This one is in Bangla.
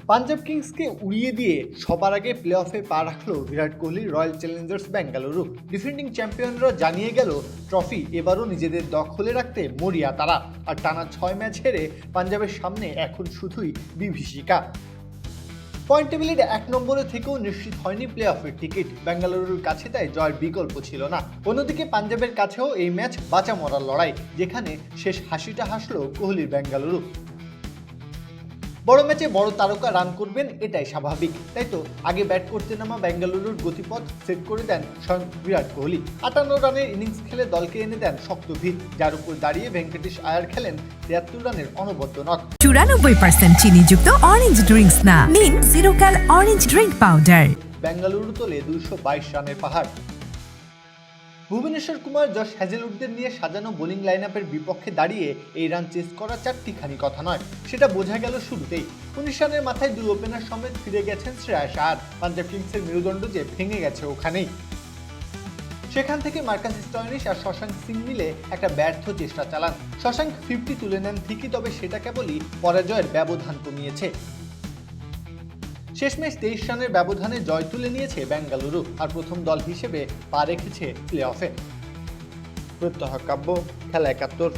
পাঞ্জাব কিংসকে উড়িয়ে দিয়ে সবার আগে প্লে অফে পা রাখল Virat Kohli Royal Challengers Bengaluru. Defending চ্যাম্পিয়নরা জানিয়ে গেল ট্রফি এবারও নিজেদের দখলে রাখতে মরিয়া তারা। আর টানা 6 ম্যাচ হেরে পাঞ্জাবের সামনে এখন শুধুই বিভীষিকা। পয়েন্ট টেবিলের 1 নম্বরে থেকেও নিশ্চিত হয়নি প্লে অফের টিকিট। বেঙ্গালুরুর কাছে তাই জয়ের বিকল্প ছিল না। অন্যদিকে পাঞ্জাবের কাছেও এই ম্যাচ বাঁচা মরার লড়াই, যেখানে শেষ হাসিটা হাসল কোহলির বেঙ্গালুরু। বড় ম্যাচে বড় তারকা রান করবেন, এটাই স্বাভাবিক। তাই তো আগে ব্যাট করতে নামা বেঙ্গালুরুর গতিপথ সেট করে দেন স্বয়ং বিরাট কোহলি। 58 রানের ইনিংস খেলে দলকে এনে দেন শক্ত ভিত, যার উপর দাঁড়িয়ে ভেঙ্কটেশ আয়ার খেলেন 73 রানের অনবদ্য নক। 94% চিনিযুক্ত অরেঞ্জ ড্রিঙ্কস না, নিন জিরো ক্যাল অরেঞ্জ ড্রিঙ্ক পাউডার। বেঙ্গালুরু তোলে 222 রানের পাহাড়। ভুবনেশ্বর কুমার, জশ হ্যাজেলউডদের নিয়ে সাজানো বোলিং লাইনআপের বিপক্ষে দাঁড়িয়ে এই রান চেস করা চারটিখানি কথা নয়, সেটা বোঝা গেল শুরুতেই। 19 রানের মাথায় 2 ওপেনার সমেত ফিরে গেছেন শ্রেয়াস আয়ার। পাঞ্জাব কিংসের মেরুদণ্ড যে ভেঙে গেছে ওখানেই। সেখান থেকে মার্কাস স্টয়নিস আর শশাঙ্ক সিং মিলে একটা ব্যর্থ চেষ্টা চালান। শশাঙ্ক 50 তুলে নেন ঠিকই, তবে সেটা কেবলই পরাজয়ের ব্যবধান কমিয়েছে। শেষমেশ 23 রানের ব্যবধানে জয় তুলে নিয়েছে বেঙ্গালুরু, আর প্রথম দল হিসেবে পা রেখেছে প্লে অফে। প্রত্যহ কাব্য, খেলা 71।